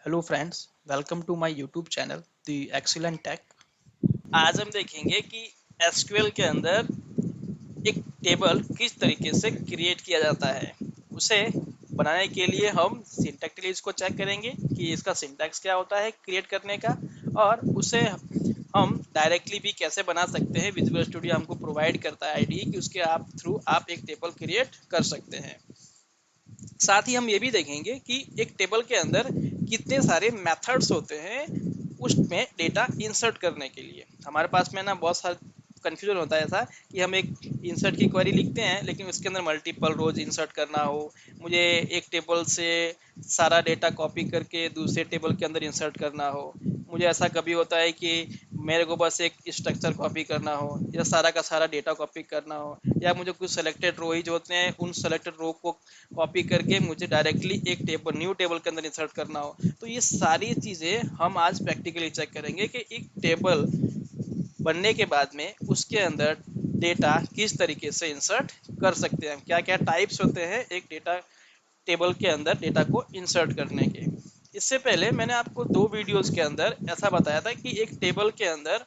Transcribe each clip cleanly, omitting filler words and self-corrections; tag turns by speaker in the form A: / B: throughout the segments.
A: Hello friends, welcome to my YouTube channel the excellent tech. आज हम देखेंगे कि एसक्यूएल के अंदर एक टेबल किस तरीके से क्रिएट किया जाता है। उसे बनाने के लिए हम सिंटैक्टिकली इसको चेक करेंगे कि इसका सिंटैक्स क्या होता है क्रिएट करने का, और उसे हम डायरेक्टली भी कैसे बना सकते हैं। विजुअल स्टूडियो हमको प्रोवाइड करता है आईडी कि उसके थ्रू आप एक टेबल क्रिएट कर सकते हैं। साथ ही हम ये भी देखेंगे कि एक टेबल के अंदर कितने सारे मेथड्स होते हैं उसमें डेटा इंसर्ट करने के लिए। हमारे पास में ना बहुत सारा कन्फ्यूजन होता है ऐसा कि हम एक इंसर्ट की क्वेरी लिखते हैं लेकिन उसके अंदर मल्टीपल रोज इंसर्ट करना हो, मुझे एक टेबल से सारा डेटा कॉपी करके दूसरे टेबल के अंदर इंसर्ट करना हो, मुझे ऐसा कभी होता है कि मेरे को बस एक स्ट्रक्चर कॉपी करना हो या सारा का सारा डेटा कॉपी करना हो, या मुझे कुछ सेलेक्टेड रो ही जो होते हैं उन सेलेक्टेड रो को कॉपी करके मुझे डायरेक्टली एक टेबल न्यू टेबल के अंदर इंसर्ट करना हो। तो ये सारी चीज़ें हम आज प्रैक्टिकली चेक करेंगे कि एक टेबल बनने के बाद में उसके अंदर डेटा किस तरीके से इंसर्ट कर सकते हैं, क्या क्या टाइप्स होते हैं एक डेटा टेबल के अंदर डेटा को इंसर्ट करने के। इससे पहले मैंने आपको दो वीडियोस के अंदर ऐसा बताया था कि एक टेबल के अंदर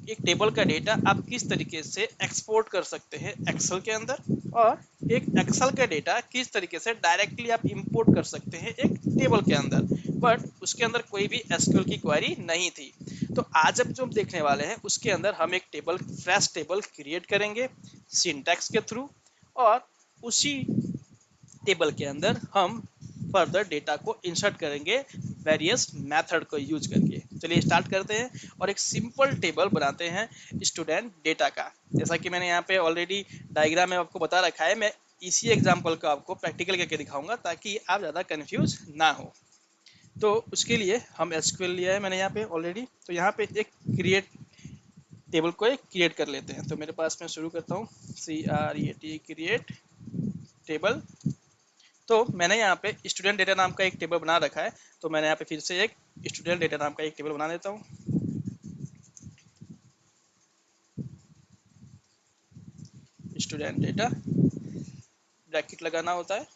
A: एक टेबल का डेटा आप किस तरीके से एक्सपोर्ट कर सकते हैं एक्सेल के अंदर, और एक एक्सेल का डेटा किस तरीके से डायरेक्टली आप इंपोर्ट कर सकते हैं एक टेबल के अंदर, बट उसके अंदर कोई भी एसक्यूएल की क्वेरी नहीं थी। तो आज अब जो हम देखने वाले हैं उसके अंदर हम एक टेबल फ्रेश टेबल क्रिएट करेंगे सिंटैक्स के थ्रू, और उसी टेबल के अंदर हम फर्दर डेटा को इंसर्ट करेंगे वेरियस मेथड को यूज करके। चलिए स्टार्ट करते हैं और एक सिंपल टेबल बनाते हैं स्टूडेंट डेटा का। जैसा कि मैंने यहाँ पे ऑलरेडी डायग्राम में आपको बता रखा है, मैं इसी एग्जांपल को आपको प्रैक्टिकल करके दिखाऊंगा ताकि आप ज़्यादा कंफ्यूज ना हो। तो उसके लिए हम एसक्यूएल लिया है मैंने यहाँ पे ऑलरेडी, तो यहाँ पे एक क्रिएट टेबल को एक क्रिएट कर लेते हैं। तो मेरे पास मैं शुरू करता हूँ CREAT क्रिएट टेबल। तो मैंने यहाँ पे स्टूडेंट डेटा नाम का एक टेबल बना रखा है, तो मैंने यहाँ पे फिर से एक स्टूडेंट डेटा नाम का एक टेबल बना देता हूँ। स्टूडेंट डेटा ब्रैकेट लगाना होता है,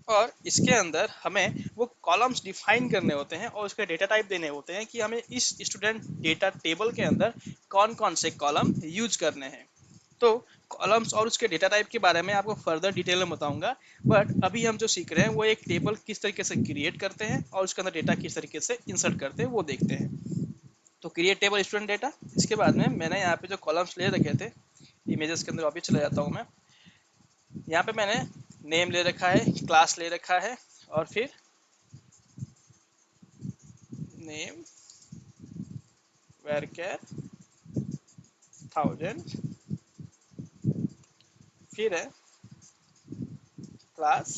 A: और इसके अंदर हमें वो कॉलम्स डिफाइन करने होते हैं और उसके डेटा टाइप देने होते हैं कि हमें इस स्टूडेंट डेटा टेबल के अंदर कौन कौन से कॉलम यूज करने हैं। तो कॉलम्स और उसके डेटा टाइप के बारे में आपको फर्दर डिटेल में बताऊंगा, बट अभी हम जो सीख रहे हैं वो एक टेबल किस तरीके से क्रिएट करते हैं और उसके अंदर डेटा किस तरीके से इंसर्ट करते हैं वो देखते हैं। तो क्रिएट टेबल स्टूडेंट डेटा, इसके बाद में मैंने यहाँ पे जो कॉलम्स ले रखे थे इमेजेस के अंदर वापस चला जाता हूँ मैं। यहाँ पे मैंने नेम ले रखा है, क्लास ले रखा है, और फिर नेम varchar 1000, फिर है class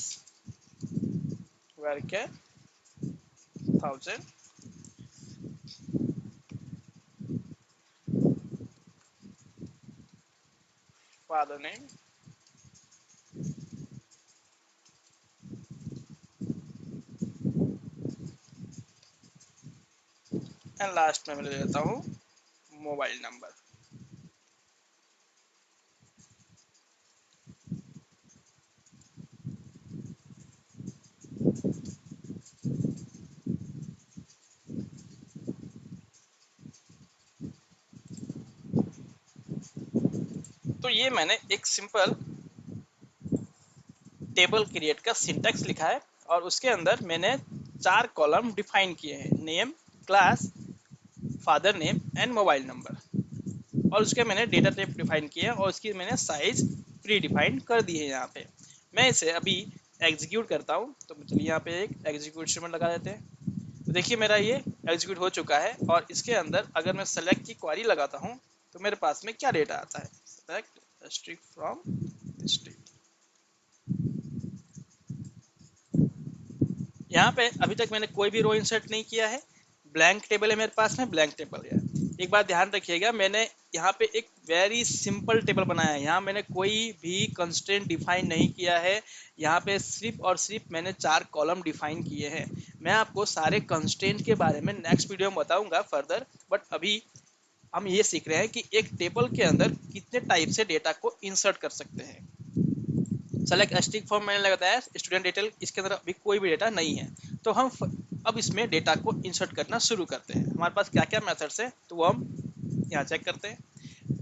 A: varchar 1000, father name, and last में मैं ले लेता हूँ मोबाइल नंबर। तो ये मैंने एक सिंपल टेबल क्रिएट का सिंटैक्स लिखा है, और उसके अंदर मैंने 4 कॉलम डिफाइन किए हैं, name, class, father name and mobile number, और उसके मैंने डेटा टाइप डिफाइन किया और उसकी मैंने साइज प्री डिफाइन कर दी है। यहाँ पे मैं इसे अभी एग्जीक्यूट करता हूँ, तो चलिए यहाँ पे एक एग्जीक्यूट स्टेटमेंट लगा देते हैं। तो देखिए मेरा ये एग्जीक्यूट हो चुका है, और इसके अंदर अगर मैं सेलेक्ट की क्वेरी लगाता हूँ तो मेरे पास में क्या डेटा आता है, सेलेक्ट डिस्ट्रिक्ट फ्रॉम डिस्ट्रिक्ट। यहाँ पे अभी तक मैंने कोई भी रो इंसर्ट नहीं किया है, ब्लैंक टेबल है मेरे पास में, ब्लैंक टेबल है। एक बात ध्यान रखिएगा, मैंने यहाँ पे एक वेरी सिंपल टेबल बनाया है, यहाँ मैंने कोई भी कंस्ट्रेंट डिफाइन नहीं किया है। यहाँ पे सिर्फ और सिर्फ मैंने 4 कॉलम डिफाइन किए हैं। मैं आपको सारे कंस्ट्रेंट के बारे में नेक्स्ट वीडियो में बताऊंगा फर्दर, बट अभी हम ये सीख रहे हैं कि एक टेबल के अंदर कितने टाइप से डेटा को इंसर्ट कर सकते हैं। सेलेक्ट स्ट्रिंग फॉर्म मैंने लगाया है स्टूडेंट डिटेल, इसके अंदर अभी कोई भी डेटा नहीं है। तो हम अब इसमें डेटा को इंसर्ट करना शुरू करते हैं। हमारे पास क्या क्या मेथड्स है तो वो हम यहाँ चेक करते हैं।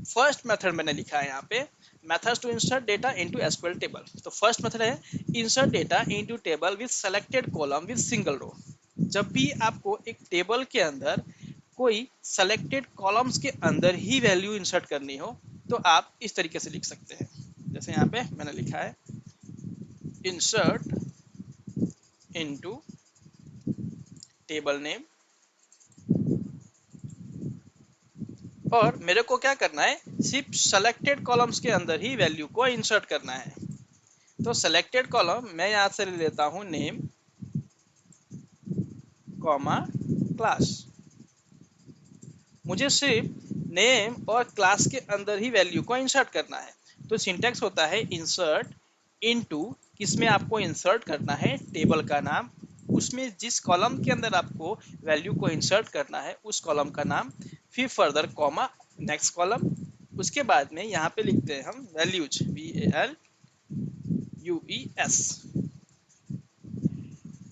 A: फर्स्ट मेथड मैंने लिखा है यहाँ पे methods to insert data into SQL table. तो फर्स्ट मेथड है insert data into table with selected column with single row. जब भी आपको एक टेबल के अंदर कोई सेलेक्टेड कॉलम्स के अंदर ही वैल्यू इंसर्ट करनी हो तो आप इस तरीके से लिख सकते हैं। जैसे यहाँ पे मैंने लिखा है इंसर्ट इनटू टेबल नेम, और मेरे को क्या करना है सिर्फ सेलेक्टेड कॉलम्स के अंदर ही वैल्यू को इंसर्ट करना है। तो सेलेक्टेड कॉलम मैं यहाँ से ले लेता हूँ नेम कॉमा क्लास। मुझे सिर्फ नेम और क्लास के अंदर ही वैल्यू को इंसर्ट करना है। तो सिंटैक्स होता है इंसर्ट इनटू, किसमें आपको इंसर्ट करना है टेबल का नाम, उसमें जिस कॉलम के अंदर आपको वैल्यू को इंसर्ट करना है उस कॉलम का नाम, फिर फर्दर कॉमा नेक्स्ट कॉलम, उसके बाद में यहाँ पे लिखते हैं हम वैल्यूज VALUES।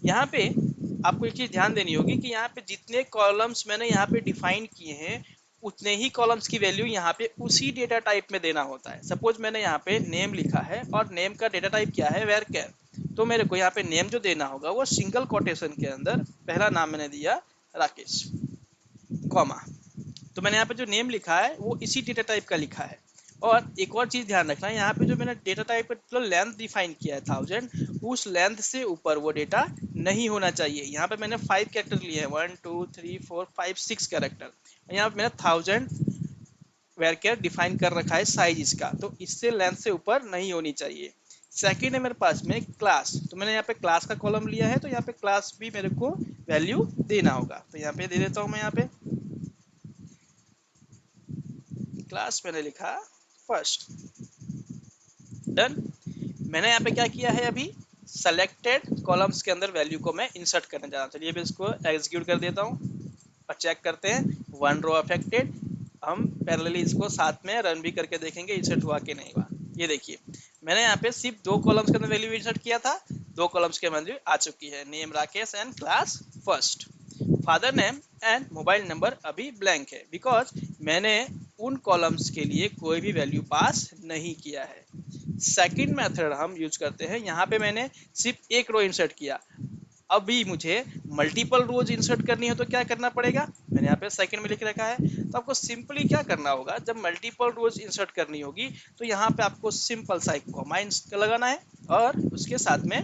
A: यहाँ पे आपको एक चीज ध्यान देनी होगी कि यहाँ पे जितने कॉलम्स मैंने यहाँ पे डिफाइन किए हैं उतने ही कॉलम्स की वैल्यू यहाँ पे उसी डेटा टाइप में देना होता है। सपोज मैंने यहाँ पे नेम लिखा है और नेम का डेटा टाइप क्या है varchar, तो मेरे को यहाँ पे नेम जो देना होगा वो सिंगल कोटेशन के अंदर पहला नाम मैंने दिया राकेश कॉमा। तो मैंने यहाँ पे जो नेम लिखा है वो इसी डेटा टाइप का लिखा है। और एक और चीज ध्यान रखना है यहाँ पे जो मैंने डेटा टाइप का लेंथ डिफाइन किया है 1000, उस लेंथ से ऊपर वो डेटा नहीं होना चाहिए। यहाँ पे मैंने 5 कैरेक्टर लिए हैं 1 2 3 4 5 6 कैरेक्टर। यहाँ पे मैंने 1000 varchar डिफाइन कर रखा है साइज इसका, तो इससे लेंथ से ऊपर नहीं होनी चाहिए। सेकेंड है मेरे पास में क्लास, तो मैंने यहाँ पे क्लास का कॉलम लिया है तो यहाँ पे क्लास भी मेरे को वैल्यू देना होगा। तो यहाँ पे दे देता हूँ मैं यहाँ पे क्लास मैंने लिखा फर्स्ट। डन। मैंने यहाँ पे क्या किया है अभी सेलेक्टेड कॉलम्स के अंदर वैल्यू को मैं इंसर्ट करने जा रहा हूँ। चलिए मैं इसको एग्जीक्यूट कर देता हूँ और चेक करते हैं 1 रो अफेक्टेड। हम पैरेलली इसको साथ में रन भी करके देखेंगे इंसर्ट हुआ कि नहीं हुआ। ये देखिए मैंने यहाँ पे सिर्फ 2 कॉलम्स के अंदर वैल्यू इंसर्ट किया था, 2 कॉलम्स के वैल्यू आ चुकी है, name Rakesh and class first. Father name and mobile number अभी ब्लैंक है बिकॉज मैंने उन कॉलम्स के लिए कोई भी वैल्यू पास नहीं किया है। सेकंड मेथड हम यूज करते हैं, यहाँ पे मैंने सिर्फ एक रो इंसर्ट किया। अभी मुझे मल्टीपल रोज इंसर्ट करनी है तो क्या करना पड़ेगा, मैंने यहाँ पे सेकंड में लिख रखा है। तो आपको सिंपली क्या करना होगा, जब मल्टीपल रोज इंसर्ट करनी होगी तो यहाँ पे आपको सिंपल सा एक कॉमा लगाना है और उसके साथ में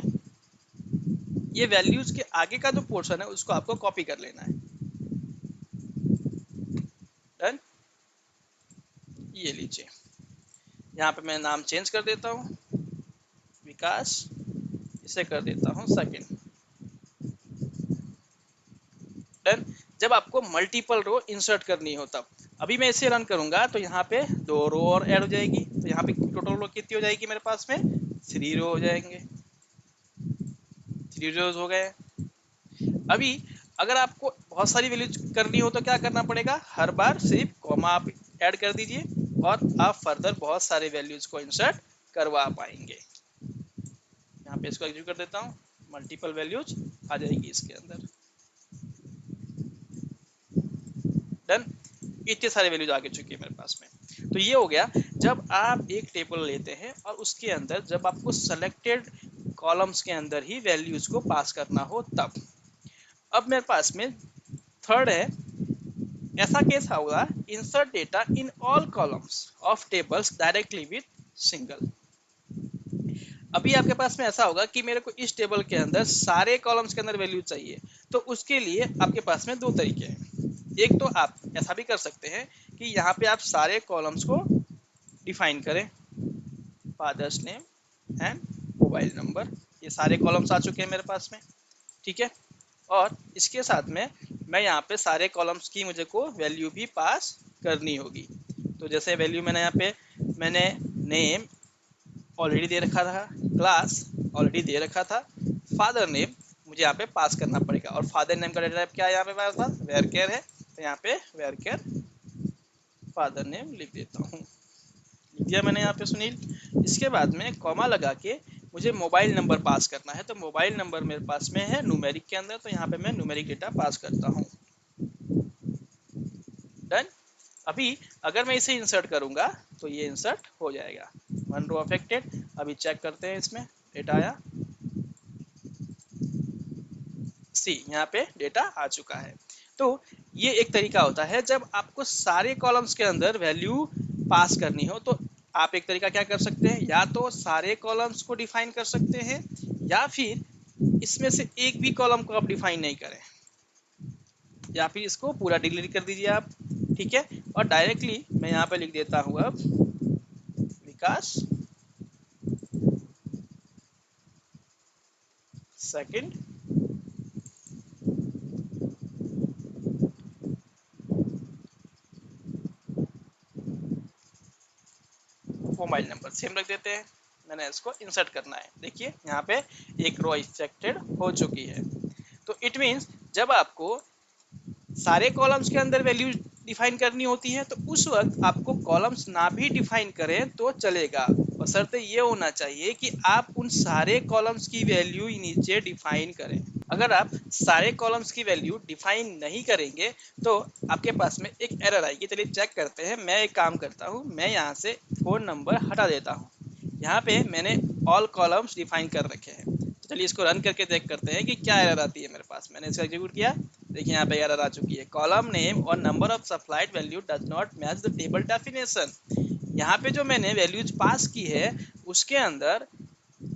A: ये वैल्यूज के आगे का जो पोर्शन है उसको आपको कॉपी कर लेना है। डन। ये लीजिए यहाँ पे मैं नाम चेंज कर देता हूँ विकास, इसे कर देता हूँ सेकंड। डन। जब आपको मल्टीपल रो इंसर्ट करनी हो तब अभी मैं इसे रन करूंगा तो यहाँ पे 2 रो और ऐड हो जाएगी। तो यहाँ पे टोटल रो कितनी हो जाएगी मेरे पास में 3 रो हो जाएंगे, 3 रोज हो गए। अभी अगर आपको बहुत सारी वैल्यू करनी हो तो क्या करना पड़ेगा, हर बार सिर्फ कॉमा आप ऐड कर दीजिए और आप फर्दर बहुत सारे वैल्यूज को इंसर्ट करवा पाएंगे। यहाँ पे इसको एग्जीक्यूट कर देता हूँ, मल्टीपल वैल्यूज आ जाएगी इसके अंदर। डन। इतने सारे वैल्यूज आगे चुकी है मेरे पास में। तो ये हो गया जब आप एक टेबल लेते हैं और उसके अंदर जब आपको सेलेक्टेड कॉलम्स के अंदर ही वैल्यूज को पास करना हो तब। अब मेरे पास में थर्ड है, ऐसा केस होगा insert data in all columns of tables directly with single. अभी आपके पास में ऐसा होगा कि मेरे को इस टेबल के अंदर सारे कॉलम्स के अंदर वैल्यू चाहिए, तो उसके लिए आपके पास में 2 तरीके हैं। एक तो आप ऐसा भी कर सकते हैं कि यहाँ पे आप सारे कॉलम्स को डिफाइन करें, father's name and mobile number, ये सारे कॉलम्स आ चुके हैं मेरे पास में, ठीक है। और इसके साथ में मैं यहाँ पे सारे कॉलम्स की मुझे को वैल्यू भी पास करनी होगी। तो जैसे वैल्यू मैंने यहाँ पे मैंने नेम ऑलरेडी दे रखा था, क्लास ऑलरेडी दे रखा था, फादर नेम मुझे यहाँ पे पास करना पड़ेगा। और फादर नेम का डेटा टाइप क्या है यहाँ पे मेरे पास varchar है, तो यहाँ पे varchar फादर नेम लिख देता हूँ, लिख दिया मैंने यहाँ पे सुनील। इसके बाद में कॉमा लगा के मुझे मोबाइल नंबर पास करना है, तो मोबाइल नंबर मेरे पास में है न्यूमेरिक के अंदर, तो यहाँ पे मैं न्यूमेरिक डेटा पास करता हूँ। डन। अभी अगर मैं इसे इंसर्ट करूंगा तो ये इंसर्ट हो जाएगा। One row affected. अभी चेक करते हैं, इसमें डेटा आया, सी यहाँ पे डेटा आ चुका है। तो ये एक तरीका होता है जब आपको सारे कॉलम्स के अंदर वैल्यू पास करनी हो, तो आप एक तरीका क्या कर सकते हैं, या तो सारे कॉलम्स को डिफाइन कर सकते हैं, या फिर इसमें से एक भी कॉलम को आप डिफाइन नहीं करें, या फिर इसको पूरा डिलीट कर दीजिए आप। ठीक है, और डायरेक्टली मैं यहाँ पे लिख देता हूँ अब विकास सेकंड मोबाइल नंबर सेम रख देते हैं। मैंने इसको इंसर्ट करना है, देखिए यहाँ पे एक रो इंसेक्टेड हो चुकी है। तो इट मीन्स जब आपको सारे कॉलम्स के अंदर वैल्यू डिफाइन करनी होती है, तो उस वक्त आपको कॉलम्स ना भी डिफाइन करें तो चलेगा, बशर्ते ये होना चाहिए कि आप उन सारे कॉलम्स की वैल्यू नीचे डिफाइन करें। अगर आप सारे कॉलम्स की वैल्यू डिफाइन नहीं करेंगे तो आपके पास में एक एरर आएगी। चलिए चेक करते हैं। मैं एक काम करता हूँ, मैं यहाँ से फ़ोन नंबर हटा देता हूँ। यहाँ पे मैंने ऑल कॉलम्स डिफाइन कर रखे हैं। तो चलिए इसको रन करके देख करते हैं कि क्या एरर आती है मेरे पास। मैंने इसका एग्जीक्यूट किया, देखिए यहाँ पे एरर आ चुकी है, कॉलम नेम और number of supplied value does not match the table definition. यहाँ पे जो मैंने वैल्यूज पास की है उसके अंदर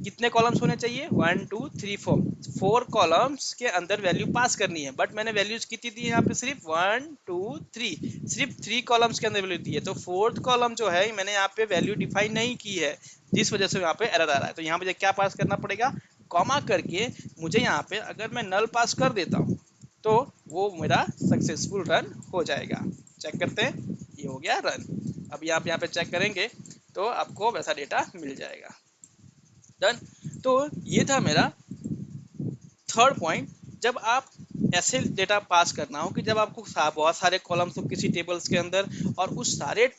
A: कितने कॉलम्स होने चाहिए, 1 2 3 4, 4 कॉलम्स के अंदर वैल्यू पास करनी है, बट मैंने वैल्यूज कितनी दी यहाँ पे, सिर्फ 1 2 3, सिर्फ 3 कॉलम्स के अंदर वैल्यू दी है। तो फोर्थ कॉलम जो है मैंने यहाँ पे वैल्यू डिफाइन नहीं की है, जिस वजह से यहाँ पे एरर आ रहा है। तो यहाँ मुझे क्या पास करना पड़ेगा, कॉमा करके। मुझे यहाँ पे अगर मैं नल पास कर देता हूँ तो वो मेरा सक्सेसफुल रन हो जाएगा। चेक करते हैं, ये हो गया रन। अब यहाँ पे चेक करेंगे तो आपको वैसा डेटा मिल जाएगा। डन। तो ये था मेरा थर्ड पॉइंट। जब आप ऐसे डेटा पास करना हो कि जब आपको बहुत सारे कॉलम्स हो किसी टेबल्स के अंदर, और उस सारे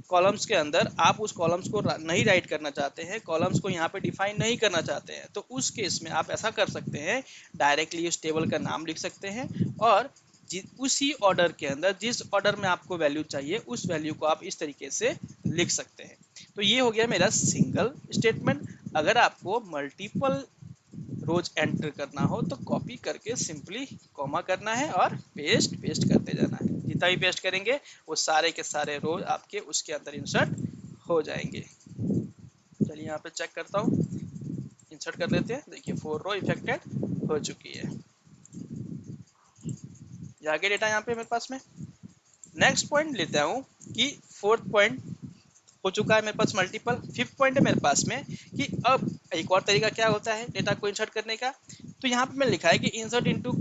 A: कॉलम्स के अंदर आप उस कॉलम्स को नहीं राइट करना चाहते हैं, कॉलम्स को यहाँ पे डिफाइन नहीं करना चाहते हैं, तो उस केस में आप ऐसा कर सकते हैं, डायरेक्टली उस टेबल का नाम लिख सकते हैं, और उसी ऑर्डर के अंदर जिस ऑर्डर में आपको वैल्यू चाहिए उस वैल्यू को आप इस तरीके से लिख सकते हैं। तो ये हो गया मेरा सिंगल स्टेटमेंट। अगर आपको मल्टीपल रोज एंटर करना हो तो कॉपी करके सिंपली कॉमा करना है और पेस्ट पेस्ट करते जाना है। जितना भी पेस्ट करेंगे वो सारे के सारे रोज आपके उसके अंदर इंसर्ट हो जाएंगे। चलिए यहाँ पे चेक करता हूँ, इंसर्ट कर लेते हैं। देखिए 4 रो इफेक्टेड हो चुकी है। आगे डेटा यहाँ पे मेरे पास में। नेक्स्ट पॉइंट लेता हूँ कि फोर्थ पॉइंट हो चुका है मेरे पास मल्टीपल। फिफ्थ पॉइंट है मेरे पास में कि अब एक और तरीका क्या होता है डेटा को इंसर्ट करने का। तो यहाँ पे मैंने लिखा है कि insert into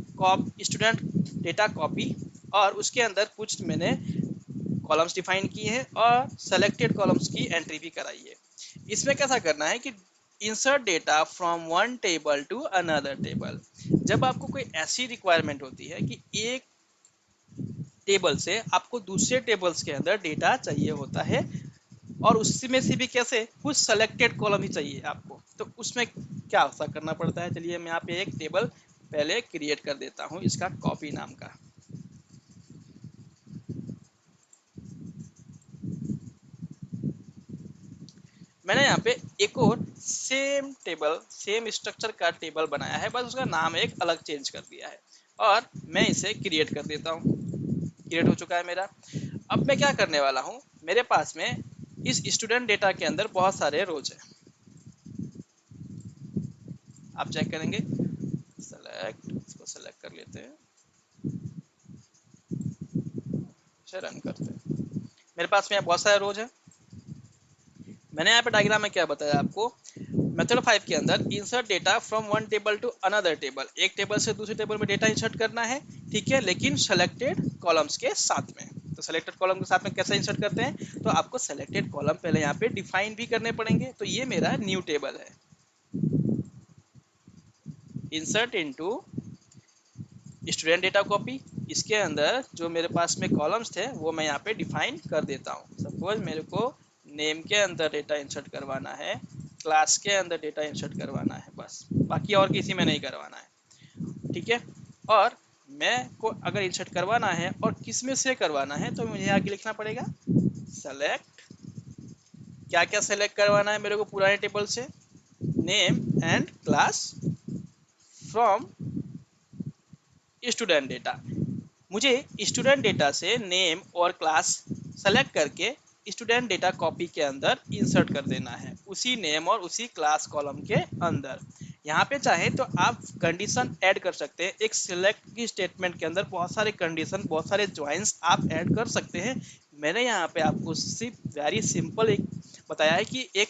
A: student data copy, और उसके अंदर कुछ मैंने कॉलम्स डिफाइन किए हैं और सेलेक्टेड कॉलम्स की एंट्री भी कराई है। इसमें कैसा करना है कि insert data from one table to another table. जब आपको कोई ऐसी रिक्वायरमेंट होती है कि एक टेबल से आपको दूसरे टेबल्स के अंदर डेटा चाहिए होता है, और उसमें से भी कैसे, कुछ सेलेक्टेड कॉलम ही चाहिए आपको, तो उसमें क्या ऐसा करना पड़ता है। चलिए मैं यहाँ पे एक टेबल पहले क्रिएट कर देता हूँ, इसका कॉपी नाम का। मैंने यहाँ पे एक और सेम टेबल सेम स्ट्रक्चर का टेबल बनाया है, बस उसका नाम एक अलग चेंज कर दिया है, और मैं इसे क्रिएट कर देता हूँ। क्रिएट हो चुका है मेरा। अब मैं क्या करने वाला हूँ, मेरे पास में इस स्टूडेंट डेटा के अंदर बहुत सारे रोज है। आप चेक करेंगे, सेलेक्ट, इसको सेलेक्ट कर लेते हैं, इसे रन करते हैं। मेरे पास में बहुत सारे रोज है। मैंने यहाँ पे डायग्राम में क्या बताया आपको, मेथड 5 के अंदर insert data from one table to another table, एक टेबल से दूसरे टेबल में डेटा इंसर्ट करना है, ठीक है, लेकिन सेलेक्टेड कॉलम्स के साथ में। तो सेलेक्टेड कॉलम के साथ में कैसे इंसर्ट करते हैं, तो आपको सेलेक्टेड कॉलम पहले यहाँ पे डिफाइन भी करने पड़ेंगे। तो ये मेरा न्यू टेबल है, insert into student data copy. इसके अंदर जो मेरे पास में कॉलम्स थे वो मैं यहाँ पे डिफाइन कर देता हूँ। सपोज मेरे को नेम के अंदर डेटा इंसर्ट करवाना है, क्लास के अंदर डेटा इंसर्ट करवाना है बस, बाकी और किसी में नहीं करवाना है, ठीक है। और मैं को अगर इंसर्ट करवाना है और किस में से करवाना है तो मुझे आगे लिखना पड़ेगा सेलेक्ट, क्या क्या सेलेक्ट करवाना है मेरे को पुराने टेबल से, name and class from student data. मुझे स्टूडेंट डेटा से नेम और क्लास सेलेक्ट करके स्टूडेंट डेटा कॉपी के अंदर इंसर्ट कर देना है, उसी नेम और उसी क्लास कॉलम के अंदर। यहाँ पे चाहे तो आप कंडीशन ऐड कर सकते हैं, एक सिलेक्ट की स्टेटमेंट के अंदर बहुत सारे कंडीशन, बहुत सारे ज्वाइंस आप ऐड कर सकते हैं। मैंने यहाँ पे आपको सिर्फ वेरी सिंपल एक बताया है कि एक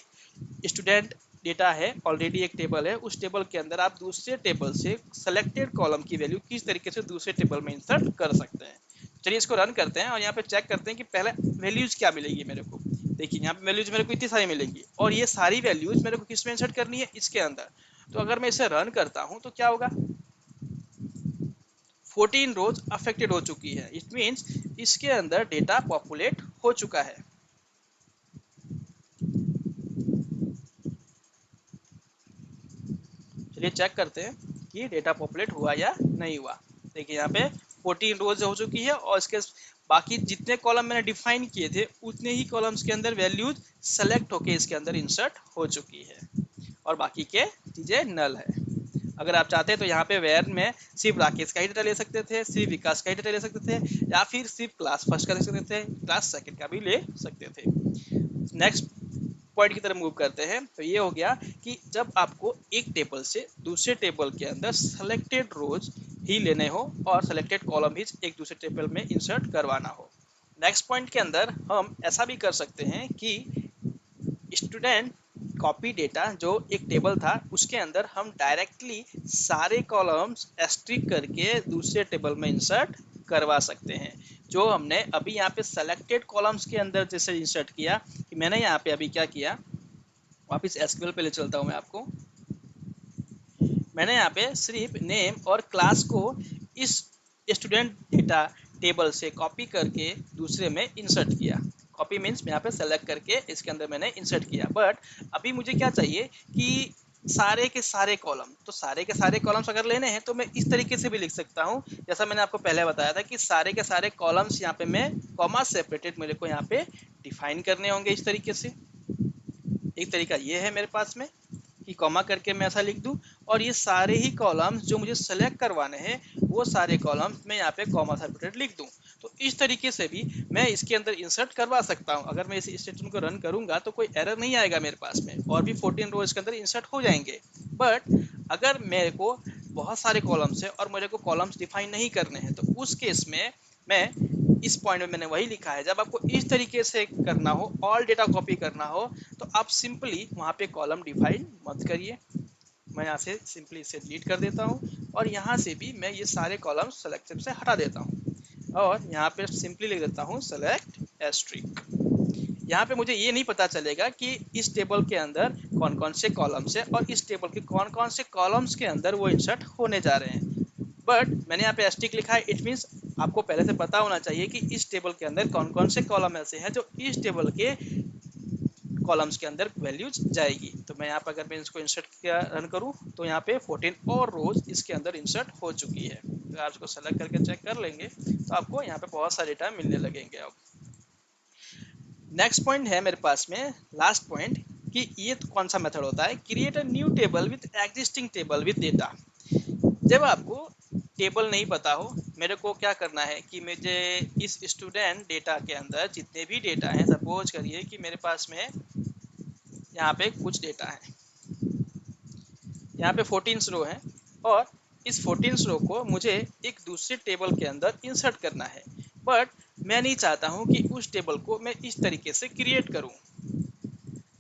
A: स्टूडेंट डेटा है, ऑलरेडी एक टेबल है, उस टेबल के अंदर आप दूसरे टेबल से सेलेक्टेड कॉलम की वैल्यू किस तरीके से दूसरे टेबल में इंसर्ट कर सकते हैं। चलिए इसको रन करते हैं और यहाँ पे चेक करते हैं कि पहले वैल्यूज क्या मिलेगी मेरे को। देखिए यहाँ पे वैल्यूज मेरे को इतनी सारी मिलेंगी और ये सारी वैल्यूज मेरे को किस में इंसर्ट करनी है, इसके अंदर। तो अगर मैं इसे रन करता हूँ तो क्या होगा, 14 रोज अफेक्टेड हो चुकी है, इट मीन्स इसके अंदर डेटा पॉपुलेट हो चुका है। चलिए चेक करते हैं कि डेटा पॉपुलेट हुआ या नहीं हुआ। देखिए यहाँ पे 14 रोज हो चुकी है और इसके बाकी जितने कॉलम मैंने डिफाइन किए थे उतने ही कॉलम्स के अंदर वैल्यूज सेलेक्ट होके इसके अंदर इंसर्ट हो चुकी है और बाकी के चीज़ें नल है। अगर आप चाहते हैं तो यहाँ पे वेयर में सिर्फ राकेश का ही डेटा ले सकते थे, सिर्फ विकास का ही डेटा ले सकते थे, या फिर सिर्फ क्लास फर्स्ट का ले सकते थे, क्लास सेकंड का भी ले सकते थे। नेक्स्ट पॉइंट की तरफ मूव करते हैं। तो ये हो गया कि जब आपको एक टेबल से दूसरे टेबल के अंदर सेलेक्टेड रोज ही लेने हो और सेलेक्टेड कॉलम भी एक दूसरे टेबल में इंसर्ट करवाना हो। नेक्स्ट पॉइंट के अंदर हम ऐसा भी कर सकते हैं कि स्टूडेंट कॉपी डेटा जो एक टेबल था उसके अंदर हम डायरेक्टली सारे कॉलम्स एस्ट्रिक करके दूसरे टेबल में इंसर्ट करवा सकते हैं, जो हमने अभी यहाँ पे सेलेक्टेड कॉलम्स के अंदर जैसे इंसर्ट किया। कि मैंने यहाँ पे अभी क्या किया, वापस एसक्यूएल पे ले चलता हूँ मैं आपको। मैंने यहाँ पे सिर्फ नेम और क्लास को इस स्टूडेंट डेटा टेबल से कॉपी करके दूसरे में इंसर्ट किया। कॉपी मीन्स यहाँ पे सेलेक्ट करके इसके अंदर मैंने इंसर्ट किया। बट अभी मुझे क्या चाहिए कि सारे के सारे कॉलम, तो सारे के सारे कॉलम्स अगर लेने हैं तो मैं इस तरीके से भी लिख सकता हूँ, जैसा मैंने आपको पहले बताया था कि सारे के सारे कॉलम्स यहाँ पे मैं कॉमा सेपरेटेड मेरे को यहाँ पे डिफाइन करने होंगे इस तरीके से। एक तरीका ये है मेरे पास में कि कॉमा करके मैं ऐसा लिख दूं और ये सारे ही कॉलम्स जो मुझे सेलेक्ट करवाने हैं वो सारे कॉलम्स मैं यहाँ पे कॉमा सेपरेटेड लिख दूं। तो इस तरीके से भी मैं इसके अंदर इंसर्ट करवा सकता हूँ। अगर मैं इस स्टेटमेंट को रन करूंगा तो कोई एरर नहीं आएगा मेरे पास में और भी 14 रो इसके अंदर इंसर्ट हो जाएंगे। बट अगर मेरे को बहुत सारे कॉलम्स है और मेरे को कॉलम्स डिफाइन नहीं करने हैं तो उस केस में मैं इस पॉइंट में मैंने वही लिखा है, जब आपको इस तरीके से करना हो, ऑल डेटा कॉपी करना हो, तो आप सिंपली वहाँ पे कॉलम डिफाइन मत करिए। मैं यहाँ से सिंपली इसे डिलीट कर देता हूँ और यहाँ से भी मैं ये सारे कॉलम सेलेक्शन से हटा देता हूँ और यहाँ पे सिंपली लिख देता हूँ सेलेक्ट एस्ट्रिक। यहाँ पे मुझे ये नहीं पता चलेगा कि इस टेबल के अंदर कौन कौन से कॉलम्स है और इस टेबल के कौन कौन से कॉलम्स के अंदर वो इंसर्ट होने जा रहे हैं। बट मैंने यहाँ पे एस्ट्रिक लिखा है, इट मीन्स आपको पहले से पता होना चाहिए कि इस टेबल के अंदर कौन कौन से कॉलम ऐसे हैं जो इस टेबल के कॉलम्स के अंदर वैल्यूज जाएगी। तो मैं यहाँ पर अगर मैं इसको इंसर्ट किया रन करूँ तो यहाँ पे 14 और रोज इसके अंदर इंसर्ट हो चुकी है। तो आप इसको सेलेक्ट करके चेक कर लेंगे तो आपको यहाँ पे बहुत सारे डेटा मिलने लगेंगे। अब नेक्स्ट पॉइंट है मेरे पास में लास्ट पॉइंट कि ये कौन सा मेथड होता है, create a new table with existing table with data. जब आपको टेबल नहीं पता हो, मेरे को क्या करना है कि मुझे इस स्टूडेंट डेटा के अंदर जितने भी डेटा हैं, सपोज करिए कि मेरे पास में यहाँ पे कुछ डेटा है, यहाँ पे 14 रो है और इस 14 रो को मुझे एक दूसरे टेबल के अंदर इंसर्ट करना है। बट मैं नहीं चाहता हूँ कि उस टेबल को मैं इस तरीके से क्रिएट करूँ,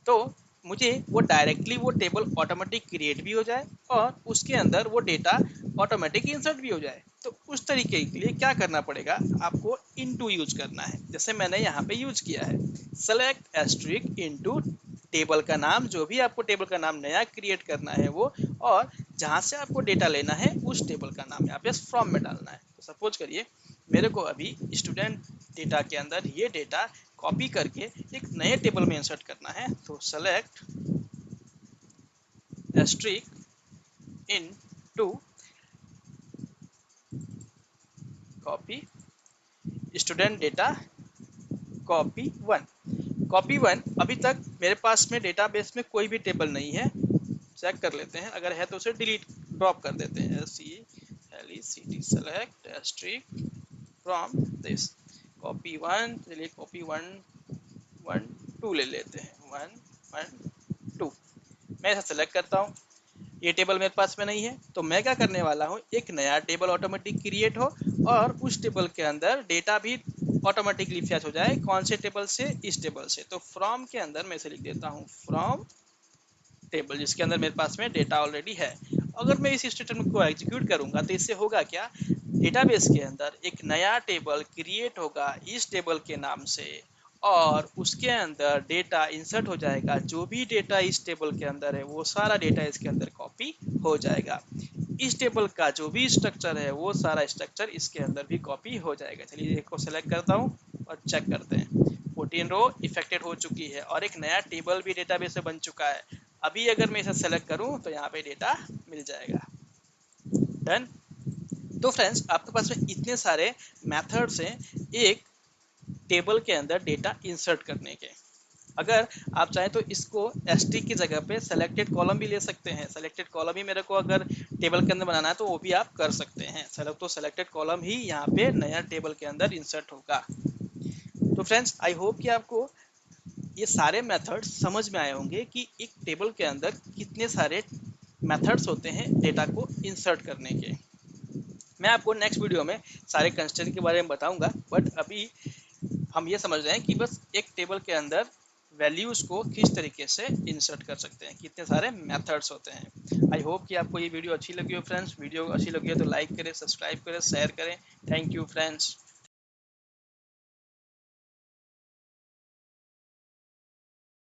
A: तो मुझे वो डायरेक्टली वो टेबल ऑटोमेटिक क्रिएट भी हो जाए और उसके अंदर वो डेटा ऑटोमेटिक इंसर्ट भी हो जाए। तो उस तरीके के लिए क्या करना पड़ेगा, आपको इनटू यूज करना है, जैसे मैंने यहाँ पे यूज किया है सेलेक्ट एस्ट्रिक इनटू टेबल का नाम, जो भी आपको टेबल का नाम नया क्रिएट करना है वो, और जहाँ से आपको डेटा लेना है उस टेबल का नाम यहाँ पे फ्रॉम में डालना है। तो सपोज करिए मेरे को अभी स्टूडेंट डेटा के अंदर ये डेटा कॉपी करके एक नए टेबल में इंसर्ट करना है, तो select asterisk into copy student data copy one. Copy one, अभी तक मेरे पास में डेटाबेस में कोई भी टेबल नहीं है, चेक कर लेते हैं, अगर है तो उसे डिलीट ड्रॉप कर देते हैं। CLECT select asterisk from this copy one, चलिए कॉपी वन 1 2 ले लेते हैं, 1 1 2। मैं इसे सेलेक्ट करता हूँ, ये टेबल मेरे पास में नहीं है, तो मैं क्या करने वाला हूँ, एक नया टेबल ऑटोमेटिक क्रिएट हो और उस टेबल के अंदर डेटा भी ऑटोमेटिकली फैच हो जाए। कौन से टेबल से? इस टेबल से। तो फ्रॉम के अंदर मैं इसे लिख देता हूँ फ्रॉम टेबल, जिसके अंदर मेरे पास में डेटा ऑलरेडी है। अगर मैं इस स्टेटमेंट को एग्जीक्यूट करूंगा तो इससे होगा क्या, डेटाबेस के अंदर एक नया टेबल क्रिएट होगा इस टेबल के नाम से और उसके अंदर डेटा इंसर्ट हो जाएगा। जो भी डेटा इस टेबल के अंदर है वो सारा डेटा इसके अंदर कॉपी हो जाएगा। इस टेबल का जो भी स्ट्रक्चर है वो सारा स्ट्रक्चर इसके अंदर भी कॉपी हो जाएगा। चलिए इसको सेलेक्ट करता हूँ और चेक करते हैं। 14 रो इफेक्टेड हो चुकी है और एक नया टेबल भी डेटाबेस से बन चुका है। अभी अगर मैं इसे सेलेक्ट करूं तो यहाँ पे डेटा मिल जाएगा। डन। तो फ्रेंड्स, आपके पास में इतने सारे मेथड्स हैं एक टेबल के अंदर डेटा इंसर्ट करने के। अगर आप चाहें तो इसको एसटी की जगह पे सेलेक्टेड कॉलम भी ले सकते हैं। सेलेक्टेड कॉलम ही मेरे को अगर टेबल के अंदर बनाना है तो वो भी आप कर सकते हैं। तो सेलेक्टेड कॉलम ही यहाँ पे नया टेबल के अंदर इंसर्ट होगा। तो फ्रेंड्स, आई होप कि आपको ये सारे मेथड्स समझ में आए होंगे कि एक टेबल के अंदर कितने सारे मेथड्स होते हैं डेटा को इंसर्ट करने के। मैं आपको नेक्स्ट वीडियो में सारे कंस्ट्रेंट के बारे में बताऊंगा, बट अभी हम ये समझ रहे हैं कि बस एक टेबल के अंदर वैल्यूज को किस तरीके से इंसर्ट कर सकते हैं, कितने सारे मेथड्स होते हैं। आई होप कि आपको ये वीडियो अच्छी लगी हो फ्रेंड्स। वीडियो अच्छी लगी हो तो लाइक करें, सब्सक्राइब करें, शेयर करें। Thank you friends.